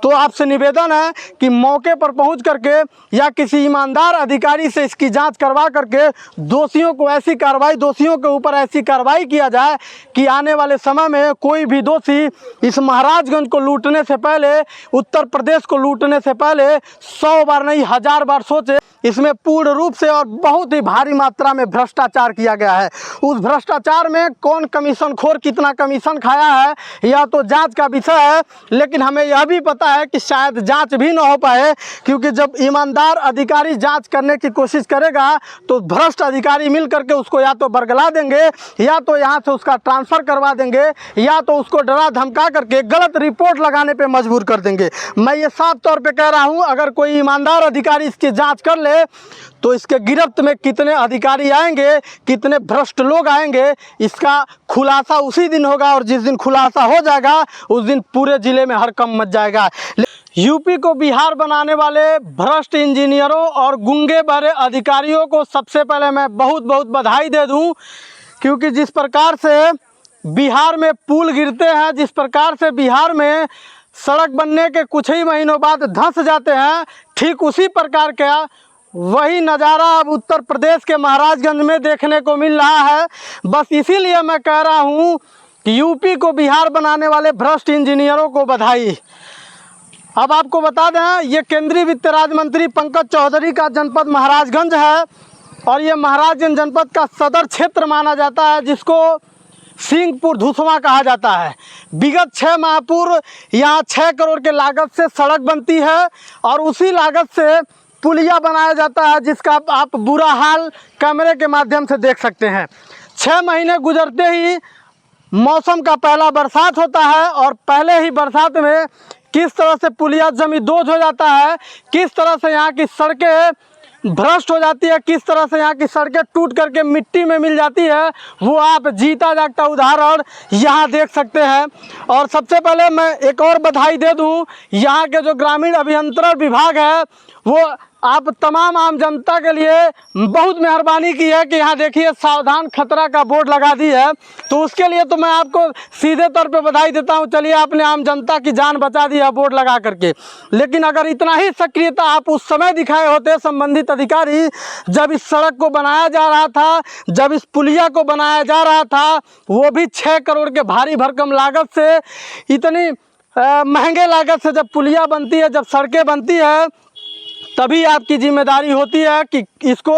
तो आपसे निवेदन है कि मौके पर पहुंच करके या किसी ईमानदार अधिकारी से इसकी जांच करवा करके दोषियों को ऐसी कार्रवाई, दोषियों के ऊपर ऐसी कार्रवाई किया जाए कि आने वाले समय में कोई भी दोषी इस महाराजगंज को लूटने से पहले, उत्तर प्रदेश को लूटने से पहले 100 बार नहीं 1000 बार सोचे। इसमें पूर्ण रूप से और बहुत ही भारी मात्रा में भ्रष्टाचार किया गया है। उस भ्रष्टाचार में कौन कमीशन खोर कितना कमीशन खाया है यह तो जांच का विषय है, लेकिन हमें यह भी पता है कि शायद जांच भी न हो पाए, क्योंकि जब ईमानदार अधिकारी जांच करने की कोशिश करेगा तो भ्रष्ट अधिकारी मिल करके उसको या तो बरगला देंगे, या तो यहाँ से उसका ट्रांसफ़र करवा देंगे, या तो उसको डरा धमका करके गलत रिपोर्ट लगाने पर मजबूर कर देंगे। मैं ये साफ तौर पर कह रहा हूँ, अगर कोई ईमानदार अधिकारी इसकी जाँच कर ले तो इसके गिरफ्त में कितने अधिकारी आएंगे, कितने भ्रष्ट लोग आएंगे, इसका खुलासा उसी दिन होगा। और जिस दिन खुलासा हो जाएगा उस दिन पूरे ज़िले में हड़कंप मच जाएगा। यूपी को बिहार बनाने वाले भ्रष्ट इंजीनियरों और गूंगे बहरे अधिकारियों को सबसे पहले मैं बहुत बहुत बधाई दे दूं, क्योंकि जिस प्रकार से बिहार में पुल गिरते हैं, जिस प्रकार से बिहार में सड़क बनने के कुछ ही महीनों बाद धंस जाते हैं, ठीक उसी प्रकार का वही नज़ारा अब उत्तर प्रदेश के महाराजगंज में देखने को मिल रहा है। बस इसीलिए मैं कह रहा हूँ कि यूपी को बिहार बनाने वाले भ्रष्ट इंजीनियरों को बधाई। अब आपको बता दें, ये केंद्रीय वित्त राज्य मंत्री पंकज चौधरी का जनपद महाराजगंज है और ये महाराजगंज जनपद का सदर क्षेत्र माना जाता है, जिसको सिंहपुर धुसवा कहा जाता है। विगत 6 माह पूर्व यहाँ 6 करोड़ के लागत से सड़क बनती है और उसी लागत से पुलिया बनाया जाता है, जिसका आप बुरा हाल कैमरे के माध्यम से देख सकते हैं। 6 महीने गुजरते ही मौसम का पहला बरसात होता है और पहले ही बरसात में किस तरह से पुलिया जमींदोज हो जाता है, किस तरह से यहाँ की सड़कें भ्रष्ट हो जाती है, किस तरह से यहाँ की सड़कें टूट करके मिट्टी में मिल जाती है, वो आप जीता जागता उदाहरण यहाँ देख सकते हैं। और सबसे पहले मैं एक और बधाई दे दूँ, यहाँ के जो ग्रामीण अभियंत्रण विभाग है वो आप तमाम आम जनता के लिए बहुत मेहरबानी की है कि यहाँ देखिए सावधान खतरा का बोर्ड लगा दी है, तो उसके लिए तो मैं आपको सीधे तौर पे बधाई देता हूँ। चलिए, आपने आम जनता की जान बचा दी है बोर्ड लगा करके। लेकिन अगर इतना ही सक्रियता आप उस समय दिखाए होते संबंधित अधिकारी, जब इस सड़क को बनाया जा रहा था, जब इस पुलिया को बनाया जा रहा था, वो भी 6 करोड़ के भारी भरकम लागत से, इतनी महंगे लागत से जब पुलिया बनती है, जब सड़कें बनती है, तभी आपकी जिम्मेदारी होती है कि इसको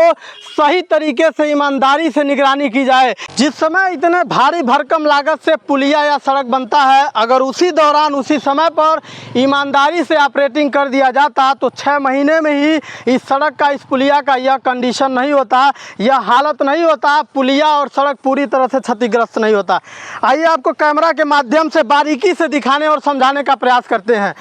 सही तरीके से ईमानदारी से निगरानी की जाए। जिस समय इतने भारी भरकम लागत से पुलिया या सड़क बनता है, अगर उसी दौरान उसी समय पर ईमानदारी से ऑपरेटिंग कर दिया जाता तो 6 महीने में ही इस सड़क का, इस पुलिया का यह कंडीशन नहीं होता, यह हालत नहीं होता, पुलिया और सड़क पूरी तरह से क्षतिग्रस्त नहीं होता। आइए आपको कैमरा के माध्यम से बारीकी से दिखाने और समझाने का प्रयास करते हैं।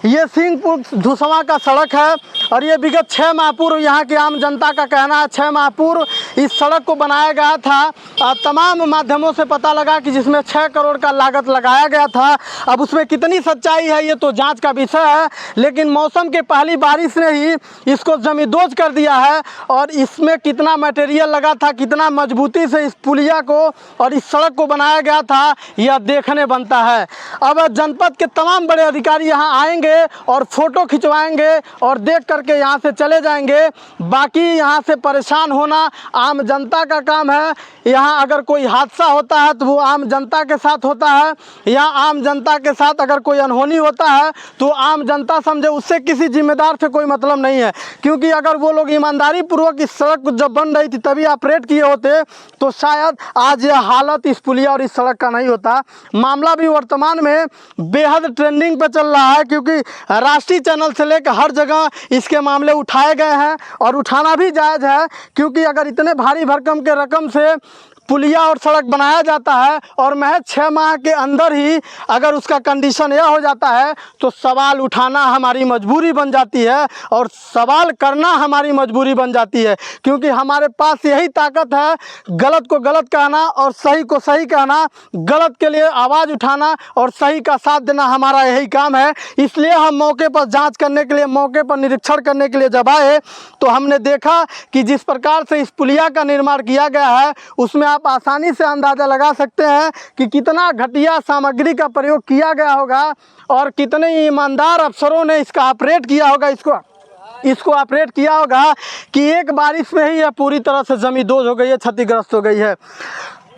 ये सिंहपुर धुसवा का सड़क है और ये विगत 6 माह पूर्व यहाँ की आम जनता का कहना है 6 माह पूर्व इस सड़क को बनाया गया था। तमाम माध्यमों से पता लगा कि जिसमें 6 करोड़ का लागत लगाया गया था। अब उसमें कितनी सच्चाई है ये तो जांच का विषय है, लेकिन मौसम के पहली बारिश ने ही इसको जमींदोज कर दिया है। और इसमें कितना मटेरियल लगा था, कितना मजबूती से इस पुलिया को और इस सड़क को बनाया गया था, यह देखने बनता है। अब जनपद के तमाम बड़े अधिकारी यहाँ आएंगे और फोटो खिंचवाएंगे और देख करके यहाँ से चले जाएंगे। बाकी यहाँ से परेशान होना आम जनता का काम है। यहाँ अगर कोई हादसा होता है तो वो आम जनता के साथ होता है। यहाँ आम जनता के साथ अगर कोई अनहोनी होता है तो आम जनता समझे, उससे किसी जिम्मेदार से कोई मतलब नहीं है। क्योंकि अगर वो लोग ईमानदारी पूर्वक इस सड़क जब बन रही थी तभी ऑपरेट किए होते तो शायद आज यह हालत इस पुलिया और इस सड़क का नहीं होता। मामला भी वर्तमान में बेहद ट्रेंडिंग पे चल रहा है, क्योंकि राष्ट्रीय चैनल से लेकर हर जगह इसके मामले उठाए गए हैं और उठाना भी जायज़ है। क्योंकि अगर इतने भारी भरकम के रकम से पुलिया और सड़क बनाया जाता है और महज 6 माह के अंदर ही अगर उसका कंडीशन यह हो जाता है तो सवाल उठाना हमारी मजबूरी बन जाती है और सवाल करना हमारी मजबूरी बन जाती है। क्योंकि हमारे पास यही ताकत है, गलत को गलत कहना और सही को सही कहना, गलत के लिए आवाज़ उठाना और सही का साथ देना हमारा यही काम है। इसलिए हम मौके पर जाँच करने के लिए, मौके पर निरीक्षण करने के लिए जब आए तो हमने देखा कि जिस प्रकार से इस पुलिया का निर्माण किया गया है उसमें आप आसानी से अंदाज़ा लगा सकते हैं कि कितना घटिया सामग्री का प्रयोग किया गया होगा और कितने ईमानदार अफसरों ने इसका ऑपरेट किया होगा, इसको ऑपरेट किया होगा कि एक बारिश में ही यह पूरी तरह से जमींदोज हो गई है, क्षतिग्रस्त हो गई है।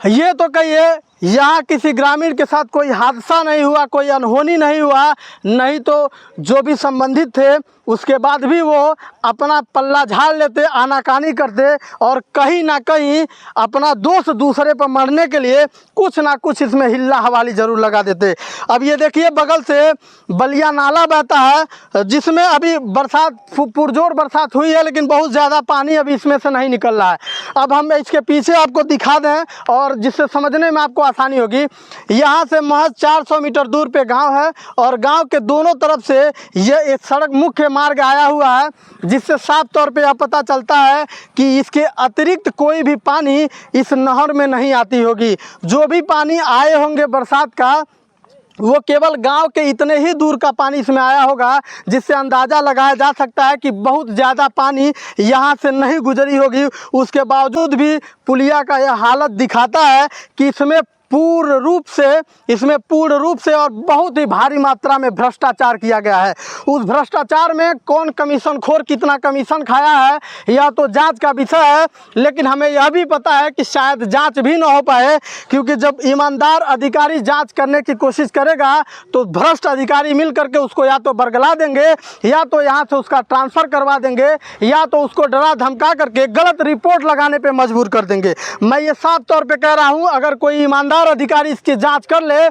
ये तो कहिए यहाँ किसी ग्रामीण के साथ कोई हादसा नहीं हुआ, कोई अनहोनी नहीं हुआ, नहीं तो जो भी संबंधित थे उसके बाद भी वो अपना पल्ला झाड़ लेते, आनाकानी करते और कहीं ना कहीं अपना दोष दूसरे पर मरने के लिए कुछ ना कुछ इसमें हिल्ला हवाली ज़रूर लगा देते। अब ये देखिए बगल से बलिया नाला बहता है जिसमें अभी बरसात पुरजोर बरसात हुई है, लेकिन बहुत ज़्यादा पानी अभी इसमें से नहीं निकल रहा है। अब हम इसके पीछे आपको दिखा दें और जिससे समझने में आपको आसानी होगी। यहाँ से महज 400 मीटर दूर पे गांव है और गांव के दोनों तरफ से यह एक सड़क मुख्य मार्ग आया हुआ है, जिससे साफ तौर पे यह पता चलता है कि इसके अतिरिक्त कोई भी पानी इस नहर में नहीं आती होगी। जो भी पानी आए होंगे बरसात का, वो केवल गांव के इतने ही दूर का पानी इसमें आया होगा, जिससे अंदाज़ा लगाया जा सकता है कि बहुत ज़्यादा पानी यहाँ से नहीं गुजरी होगी। उसके बावजूद भी पुलिया का यह हालत दिखाता है कि इसमें पूर्ण रूप से और बहुत ही भारी मात्रा में भ्रष्टाचार किया गया है। उस भ्रष्टाचार में कौन कमीशन खोर कितना कमीशन खाया है यह तो जांच का विषय है, लेकिन हमें यह भी पता है कि शायद जांच भी ना हो पाए, क्योंकि जब ईमानदार अधिकारी जांच करने की कोशिश करेगा तो भ्रष्ट अधिकारी मिल करके उसको या तो बरगला देंगे, या तो यहाँ से उसका ट्रांसफ़र करवा देंगे, या तो उसको डरा धमका करके गलत रिपोर्ट लगाने पर मजबूर कर देंगे। मैं ये साफ तौर पर कह रहा हूँ, अगर कोई ईमानदार अधिकारी इसकी जांच कर ले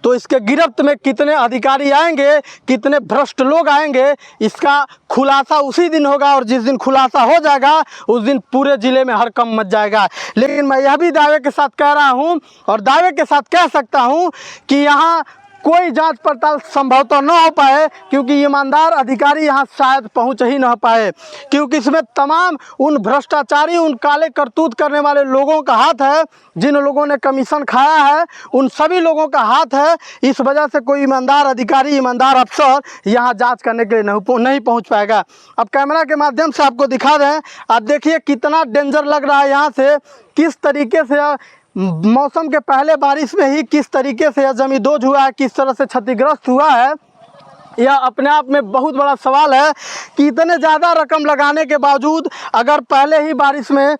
तो इसके गिरफ्त में कितने अधिकारी आएंगे, कितने भ्रष्ट लोग आएंगे, इसका खुलासा उसी दिन होगा। और जिस दिन खुलासा हो जाएगा उस दिन पूरे ज़िले में हड़कंप मच जाएगा। लेकिन मैं यह भी दावे के साथ कह रहा हूं और दावे के साथ कह सकता हूं कि यहाँ कोई जांच पड़ताल संभवतः न हो पाए, क्योंकि ईमानदार अधिकारी यहाँ शायद पहुँच ही न पाए, क्योंकि इसमें तमाम उन भ्रष्टाचारी, उन काले करतूत करने वाले लोगों का हाथ है, जिन लोगों ने कमीशन खाया है उन सभी लोगों का हाथ है। इस वजह से कोई ईमानदार अधिकारी, ईमानदार अफसर यहाँ जांच करने के लिए नहीं पहुँच पाएगा। अब कैमरा के माध्यम से आपको दिखा दें, आप देखिए कितना डेंजर लग रहा है। यहाँ से किस तरीके से मौसम के पहले बारिश में ही किस तरीके से यह जमींदोज हुआ है, किस तरह से क्षतिग्रस्त हुआ है, यह अपने आप में बहुत बड़ा सवाल है कि इतने ज़्यादा रकम लगाने के बावजूद अगर पहले ही बारिश में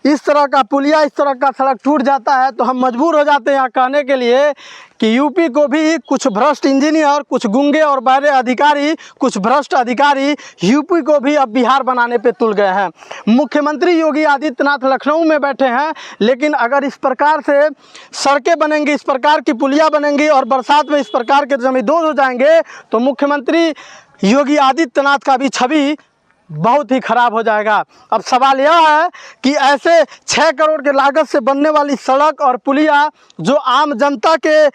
इस तरह का पुलिया, इस तरह का सड़क टूट जाता है तो हम मजबूर हो जाते हैं यहाँ कहने के लिए कि यूपी को भी कुछ भ्रष्ट इंजीनियर, कुछ गुंगे और बहरे अधिकारी, कुछ भ्रष्ट अधिकारी यूपी को भी अब बिहार बनाने पे तुल गए हैं। मुख्यमंत्री योगी आदित्यनाथ लखनऊ में बैठे हैं, लेकिन अगर इस प्रकार से सड़कें बनेंगी, इस प्रकार की पुलिया बनेंगी और बरसात में इस प्रकार के जमींदोज हो जाएंगे तो मुख्यमंत्री योगी आदित्यनाथ का भी छवि बहुत ही ख़राब हो जाएगा। अब सवाल यह है कि ऐसे 6 करोड़ के लागत से बनने वाली सड़क और पुलिया जो आम जनता के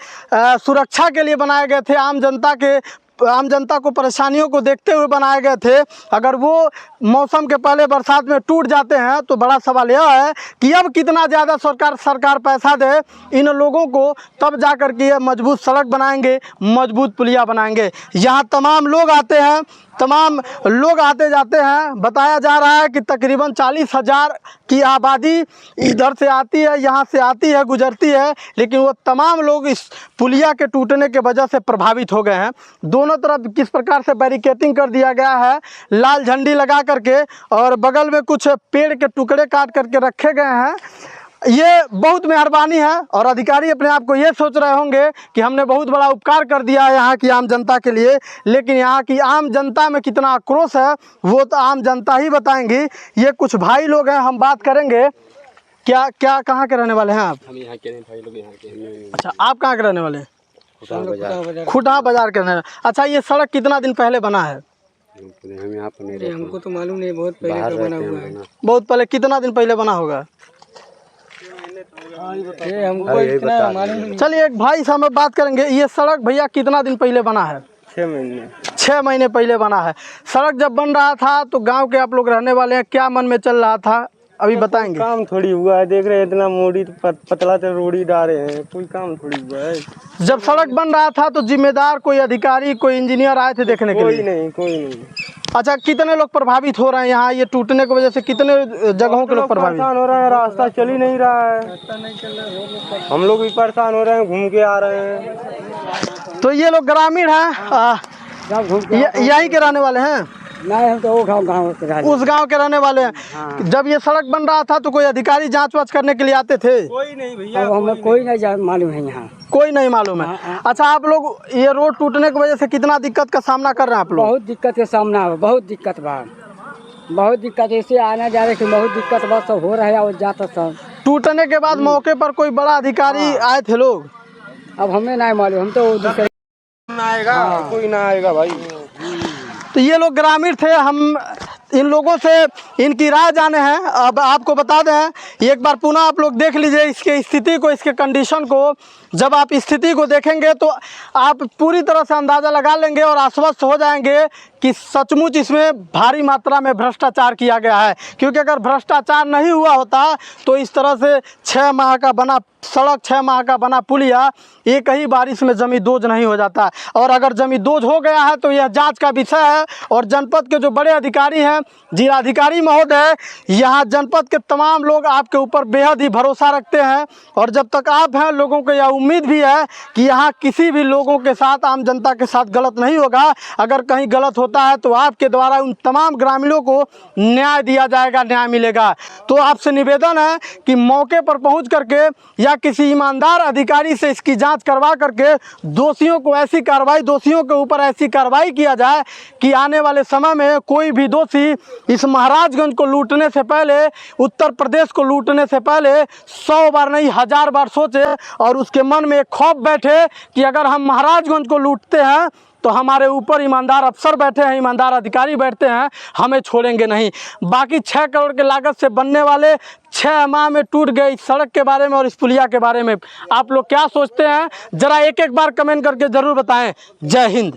सुरक्षा के लिए बनाए गए थे, आम जनता को परेशानियों को देखते हुए बनाए गए थे, अगर वो मौसम के पहले बरसात में टूट जाते हैं तो बड़ा सवाल यह है कि अब कितना ज़्यादा सरकार पैसा दे इन लोगों को, तब जा कर के ये मजबूत सड़क बनाएंगे, मजबूत पुलिया बनाएंगे। यहाँ तमाम लोग आते जाते हैं। बताया जा रहा है कि तकरीबन 40,000 की आबादी इधर से आती है, यहाँ से आती है, गुजरती है, लेकिन वो तमाम लोग इस पुलिया के टूटने के वजह से प्रभावित हो गए हैं। दोनों तरफ किस प्रकार से बैरिकेटिंग कर दिया गया है, लाल झंडी लगा करके, और बगल में कुछ पेड़ के टुकड़े काट करके रखे गए हैं। ये बहुत मेहरबानी है और अधिकारी अपने आप को ये सोच रहे होंगे कि हमने बहुत बड़ा उपकार कर दिया है यहाँ की आम जनता के लिए, लेकिन यहाँ की आम जनता में कितना आक्रोश है वो तो आम जनता ही बताएंगी। ये कुछ भाई लोग हैं, हम बात करेंगे। क्या कहाँ के रहने वाले हैं आप? हम यहाँ के भाई लोग यहाँ के। अच्छा, आप कहाँ के रहने वाले हैं? खुटा बाजार के रहने वाले। अच्छा, ये सड़क कितना दिन पहले बना है? हम यहाँ पर नहीं रहते, हमको तो मालूम नहीं, बहुत पहले का बना हुआ है। बहुत पहले, कितना दिन पहले बना होगा? हमको इतना मालूम नहीं। चलिए एक भाई से हम बात करेंगे। ये सड़क भैया कितना दिन पहले बना है? 6 महीने पहले बना है। सड़क जब बन रहा था तो गांव के आप लोग रहने वाले हैं, क्या मन में चल रहा था अभी बताएंगे? काम थोड़ी हुआ है, देख रहे हैं इतना मोड़ी पतला से रोड़ी डाले हैं, कोई काम थोड़ी हुआ है। जब सड़क बन रहा था तो जिम्मेदार कोई अधिकारी, कोई इंजीनियर आए थे देखने के लिए? कोई नहीं। अच्छा, कितने लोग प्रभावित हो रहे हैं यहाँ ये टूटने की वजह से? कितने जगहों के लोग प्रभावित? परेशान हो रहे हैं, रास्ता चल ही नहीं रहा है, हम लोग भी परेशान हो रहे हैं, घूम के आ रहे हैं। तो ये लोग ग्रामीण हैं, यहीं के रहने वाले हैं? नहीं, हम तो वो गाँव उस गांव के रहने वाले हैं। जब ये सड़क बन रहा था तो कोई अधिकारी जांच वाच करने के लिए आते थे? कोई नहीं भैया, हमें कोई नहीं मालूम है यहाँ, कोई नहीं मालूम है। अच्छा, आप लोग ये रोड टूटने की वजह से कितना दिक्कत का सामना कर रहे हैं आप लोग? बहुत दिक्कत के सामना है, बहुत दिक्कत बा, बहुत दिक्कत। ऐसे आना जाने की बहुत दिक्कत बस सब हो रहा है और जाता सब। टूटने के बाद मौके पर कोई बड़ा अधिकारी आए थे लोग? अब हमें नहीं मालूम, हम तो दूसरे आएगा, कोई ना आएगा भाई। तो ये लोग ग्रामीण थे, हम इन लोगों से इनकी राय जाने हैं। अब आपको बता दें, एक बार पुनः आप लोग देख लीजिए इसके स्थिति को, इसके कंडीशन को। जब आप स्थिति को देखेंगे तो आप पूरी तरह से अंदाज़ा लगा लेंगे और आश्वस्त हो जाएंगे कि सचमुच इसमें भारी मात्रा में भ्रष्टाचार किया गया है। क्योंकि अगर भ्रष्टाचार नहीं हुआ होता तो इस तरह से 6 माह का बना सड़क, 6 माह का बना पुलिया एक ही बारिश में जमींदोज नहीं हो जाता। और अगर जमींदोज हो गया है तो यह जांच का विषय है। और जनपद के जो बड़े अधिकारी हैं, जिलाधिकारी महोदय, यहाँ जनपद के तमाम लोग आपके ऊपर बेहद ही भरोसा रखते हैं। और जब तक आप हैं, लोगों को यह उम्मीद भी है कि यहाँ किसी भी लोगों के साथ, आम जनता के साथ गलत नहीं होगा। अगर कहीं गलत होता है तो आपके द्वारा उन तमाम ग्रामीणों को न्याय दिया जाएगा, न्याय मिलेगा। तो आपसे निवेदन है कि मौके पर पहुँच करके या किसी ईमानदार अधिकारी से इसकी जाँच करवा करके दोषियों को ऐसी कार्रवाई, दोषियों के ऊपर ऐसी कार्रवाई किया जाए कि आने वाले समय में कोई भी दोषी इस महाराजगंज को लूटने से पहले, उत्तर प्रदेश को लूटने से पहले 100 बार नहीं 1000 बार सोचे और उसके मन में एक खौफ बैठे कि अगर हम महाराजगंज को लूटते हैं तो हमारे ऊपर ईमानदार अफसर बैठे हैं, ईमानदार अधिकारी बैठते हैं, हमें छोड़ेंगे नहीं। बाकी 6 करोड़ के लागत से बनने वाले 6 माह में टूट गए इस सड़क के बारे में और इस पुलिया के बारे में आप लोग क्या सोचते हैं? जरा एक एक बार कमेंट करके ज़रूर बताएं। जय हिंद।